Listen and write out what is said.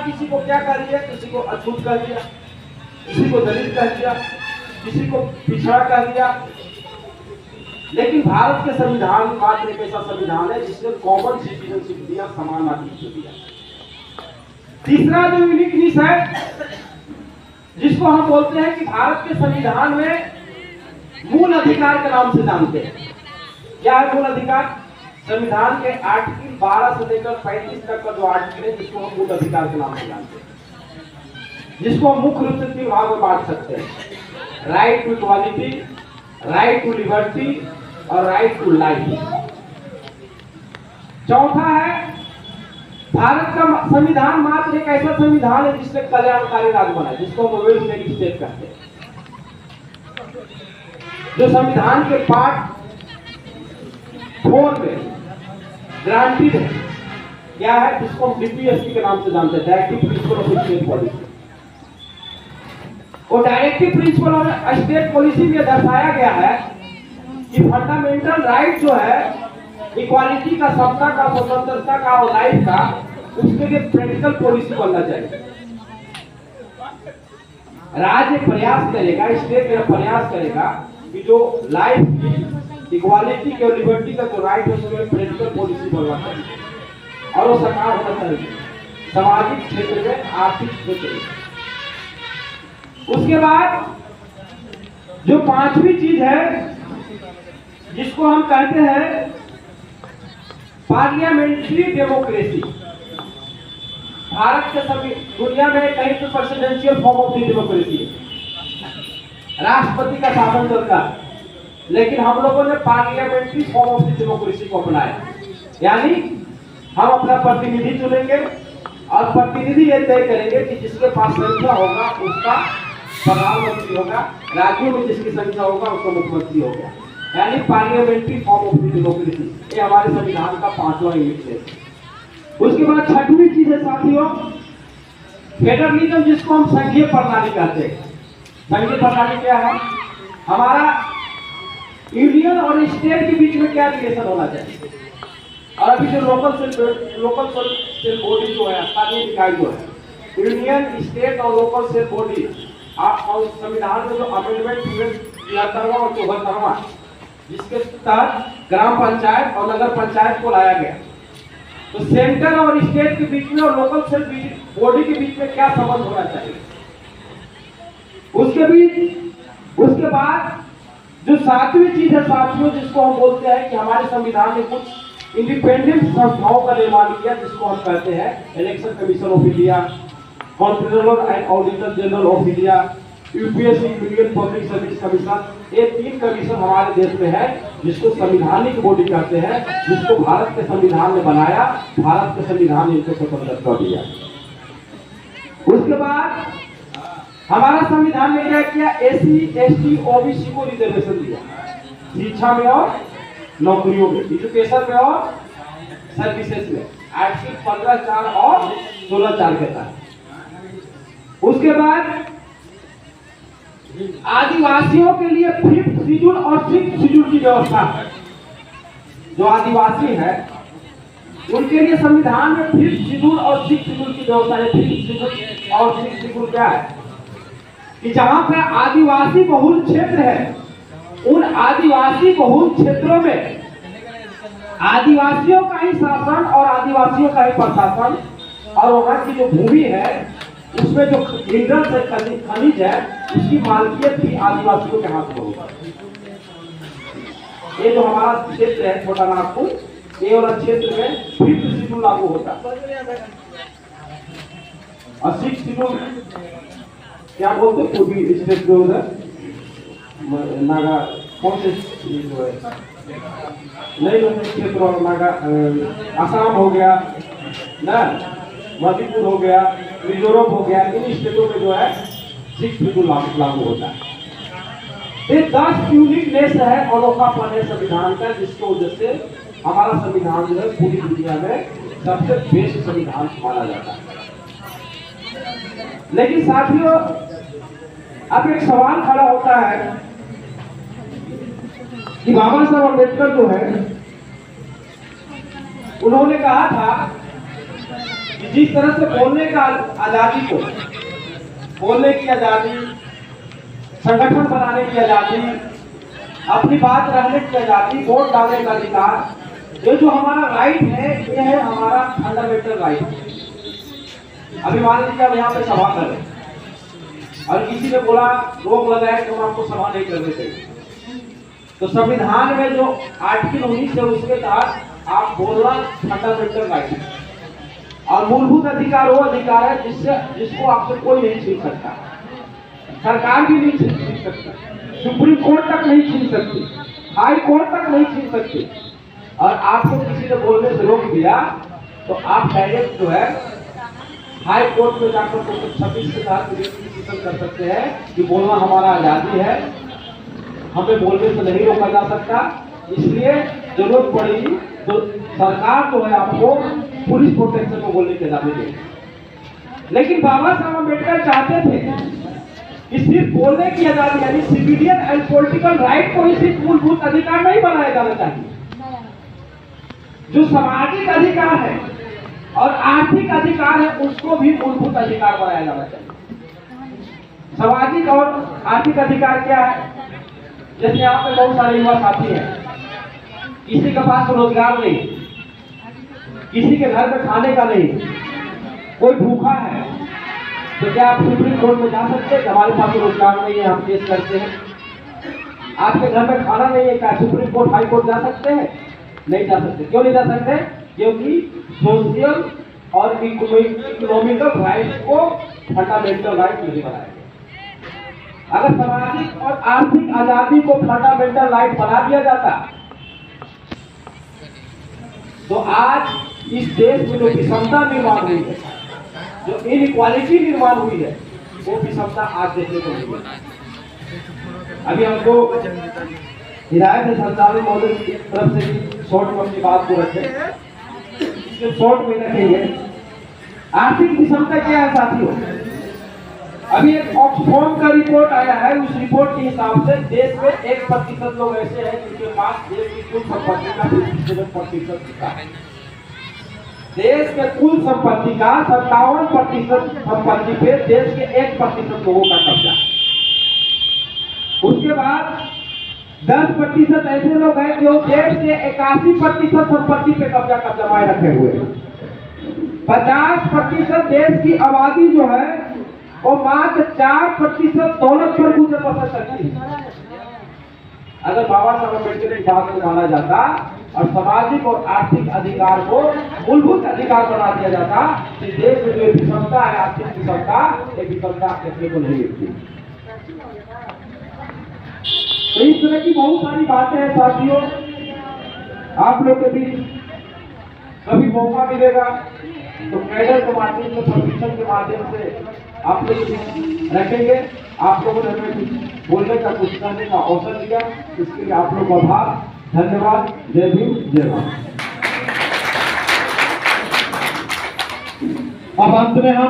किसी को क्या कर दिया, किसी को अछूत कर दिया, किसी को दलित कर दिया, किसी को पिछड़ा कर दिया। लेकिन भारत के संविधान मात्र एक ऐसा संविधान है जिसने कॉमन सिटीजनशिप दिया, समान नागरिकत्व दिया। तीसरा जो यूनिकनेस है जिसको हम बोलते हैं कि भारत के संविधान में मूल अधिकार के नाम से जानते हैं। क्या है मूल अधिकार? संविधान के आर्टिकल 12 से लेकर 35 तक का जो आर्टिकल है जिसको हम मूल अधिकार के नाम से जानते हैं, जिसको हम मुख्य रूप से 3 भाग में बांट सकते हैं: right to equality, right to liberty और राइट टू लाइफ। चौथा है भारत का संविधान मात्र एक ऐसा संविधान है जिसने कल्याणकारी राज्य बनाया, जिसको हम वेलफेयर स्टेट कहते हैं। जो संविधान के पार्ट 4 में ग्रांटेड है, क्या है, जिसको हम डीपीएसपी के नाम से जानते हैं, directive principle of state policy. वो directive principle of state policy में दर्शाया गया है कि फंडामेंटल राइट जो है इक्वालिटी का, समता का, स्वतंत्रता का और लाइफ का, उसके लिए प्रैक्टिकल पॉलिसी बनना चाहिए। राज्य प्रयास करेगा, स्टेट प्रयास करेगा कि जो लाइफ की, इक्वालिटी की और लिबर्टी का जो राइट है उसमें प्रैक्टिकल पॉलिसी बनना चाहिए और वो सरकार होना चाहिए सामाजिक क्षेत्र में, आर्थिक क्षेत्र में। उसके बाद जो 5वीं चीज है जिसको हम कहते हैं पार्लियामेंट्री डेमोक्रेसी। भारत के सभी दुनिया में कहीं तो प्रेसिडेंशियल फॉर्म ऑफ डेमोक्रेसी है, राष्ट्रपति का शासन चलता है, लेकिन हम लोगों ने पार्लियामेंट्री फॉर्म ऑफ डेमोक्रेसी को अपनाया। यानी हम अपना प्रतिनिधि चुनेंगे और प्रतिनिधि ये तय करेंगे कि जिसके पास संख्या होगा उसका प्रधानमंत्री होगा, राज्यों में जिसकी संख्या होगा उसका मुख्यमंत्री होगा। यानी पार्लियामेंट्री फॉर्म ऑफ डेमोक्रेसी, ये हमारे संविधान का 5वां यूनिट है। उसके बाद 6वीं चीज है साथियों, फेडरलिज्म, जिसको हम संघीय प्रणाली कहते हैं। संघीय प्रणाली क्या है? हमारा यूनियन और स्टेट के बीच में क्या रिलेशन होना चाहिए। और अभी जो लोकल सेल बॉडी जो है, स्थानीय निकाय जो है, यूनियन, स्टेट और लोकल सेल बॉडी, और संविधान में जो अमेंडमेंट 73वां और 74वां, जिसके तहत ग्राम पंचायत और नगर पंचायत को लाया गया, तो सेंटर और स्टेट के बीच में और लोकल सेल बॉडी के बीच में क्या संबंध होना चाहिए। उसके बाद जो 7वीं चीज है साथियों, जिसको हम बोलते हैं कि हमारे संविधान में कुछ इंडिपेंडेंट संस्थाओं का निर्माण किया, जिसको हम कहते हैं election commission of India, controller and auditor general of India, UPSC, union public service commission. ये 3 कमीशन हमारे देश में है, जिसको संविधानिक बॉडी कहते हैं, जिसको भारत के संविधान ने बनाया, भारत के संविधान ने इनको स्वतंत्रता दिया। उसके बाद हमारा संविधान ने क्या किया? एससी, एसटी, ओबीसी को रिजर्वेशन दिया, शिक्षा में और नौकरियों में, एजुकेशन में और सर्विसेज में, आर्टिकल 15(4) और 16(4) के तहत। उसके बाद आदिवासियों के लिए 5th शेड्यूल और 6th शेड्यूल की व्यवस्था है। जो आदिवासी है उनके लिए संविधान में 5th शेड्यूल और 6th शेड्यूल की व्यवस्था है। 5th शेड्यूल और 6th शेड्यूल क्या है कि जहां पर आदिवासी बहुल क्षेत्र है, उन आदिवासी बहुल क्षेत्रों में आदिवासियों का ही शासन और आदिवासियों का ही प्रशासन, और वहां की जो भूमि है उसमें जो मिनरल्स है, खनिज है, उसकी मालकियत भी आदिवासियों के हाथ में होगी। ये जो हमारा क्षेत्र है छोटा नागपुर, ये वाला क्षेत्र में 5th शेड्यूल लागू होता है। और 6th शेड्यूल क्या बोलते पूर्वी स्टेट जो है नागा, कौन से जो है नहीं क्षेत्र और नागा, आसाम हो गया ना, मणिपुर हो गया, मिजोरम हो गया, इन स्टेटों में जो है 6th शेड्यूल लागू होता है। ये 10 यूनिकनेस है, अनोखापन है संविधान का, जिसकी वजह से हमारा संविधान जो है पूरी दुनिया में सबसे बेस्ट संविधान माना जाता है। लेकिन साथियों, अब एक सवाल खड़ा होता है कि बाबा साहब अम्बेडकर जो है उन्होंने कहा था कि जिस तरह से बोलने का आजादी को, बोलने की आजादी, संगठन बनाने की आजादी, अपनी बात रखने की आजादी, वोट डालने का अधिकार, ये जो हमारा राइट है, ये है हमारा फंडामेंटल राइट। अभी मान लीजिए अब यहाँ पे सभा कर रहे और किसी ने बोला, रोक लगाया कि हम आपको सभा नहीं करने चाहिए, तो संविधान में जो आर्टिकल 19 है उसके तहत आप बोलना फंडामेंटल राइट है और मूलभूत अधिकार वो अधिकार है जिसको आपसे कोई नहीं छीन सकता, सरकार भी नहीं छीन सकता, सुप्रीम कोर्ट तक नहीं छीन सकती, हाई कोर्ट तक नहीं छीन सकती। और आपको किसी ने बोलने से रोक दिया तो आप डायरेक्ट जो है हाई कोर्ट में जाकर 26 के तहत पिटीशन कर सकते हैं कि बोलना हमारा आजादी है, हमें बोलने से नहीं रोका जा सकता। इसलिए जरूरत पड़ी तो सरकार जो है आपको पुलिस प्रोटेक्शन को बोलने की आजादी देगी। लेकिन बाबा साहब अम्बेडकर चाहते थे कि सिर्फ बोलने की आजादी यानी सिविलियन एंड पॉलिटिकल राइट को ही सिर्फ मूलभूत अधिकार नहीं बनाया जाना चाहिए, जो सामाजिक अधिकार है और आर्थिक अधिकार है उसको भी मूलभूत अधिकार बनाया जाना चाहिए। सामाजिक और आर्थिक अधिकार क्या है? जैसे यहाँ पे बहुत सारे युवा साथी हैं, किसी के पास रोजगार नहीं, किसी के घर में खाने का नहीं, कोई भूखा है, तो क्या आप सुप्रीम कोर्ट में जा सकते हैं? हमारे पास रोजगार नहीं है, हम केस करते हैं। आपके घर में खाना नहीं है, क्या सुप्रीम कोर्ट हाई कोर्ट जा सकते हैं? नहीं जा सकते। क्यों नहीं जा सकते? क्योंकि सोशल और इकोनॉमिकल राइट को फंडामेंटल राइट नहीं बनाया गया। अगर सामाजिक और आर्थिक आजादी को फंडामेंटल राइट बना दिया जाता तो आज इस देश में जो विषमता निर्माण हुई है, जो इनइक्वालिटी निर्माण हुई है, वो विषमता आज देखने को मिली है। अभी हमको हिदायत संचालन महोदय की तरफ से शॉर्ट में अपनी बात को रखें, इसके शॉर्ट में रखेंगे। आर्थिक विषमता क्या है साथियों? अभी एक ऑक्सफोर्ड का रिपोर्ट आया है, उस रिपोर्ट के हिसाब से देश में 1% लोग ऐसे हैं जिनके पास देश की कुल संपत्ति का 57% हिस्सा है। देश के कुल संपत्ति का 57% संपत्ति पे देश के 1% लोगों का कब्जा है। उसके बाद 10% ऐसे लोग हैं जो देश के 81% संपत्ति पे कब्जा जमाए रखे हुए हैं। 50% देश की आबादी जो है वो मात्र 4% दौलत पर गुजर बसर करती है। अगर बाबा साहब अम्बेडकर की बात को माना जाता और सामाजिक और आर्थिक अधिकार को मूलभूत अधिकार बना दिया जाता तो देश में जो विषमता है, आर्थिक विषमता, ये विषमता देखने को नहीं मिलती। तो इस तरह की बहुत सारी बातें हैं साथियों, आप लोग के बीच कभी मौका मिलेगा तो कैडर के माध्यम से, प्रशिक्षण के माध्यम से आप लोग रखेंगे। आप लोगों ने हमें कुछ बोलने का, कुछ करने का अवसर दिया, इसके लिए आप लोग का आभार, धन्यवाद। जय भीम, जय भारत। अब अंत में हम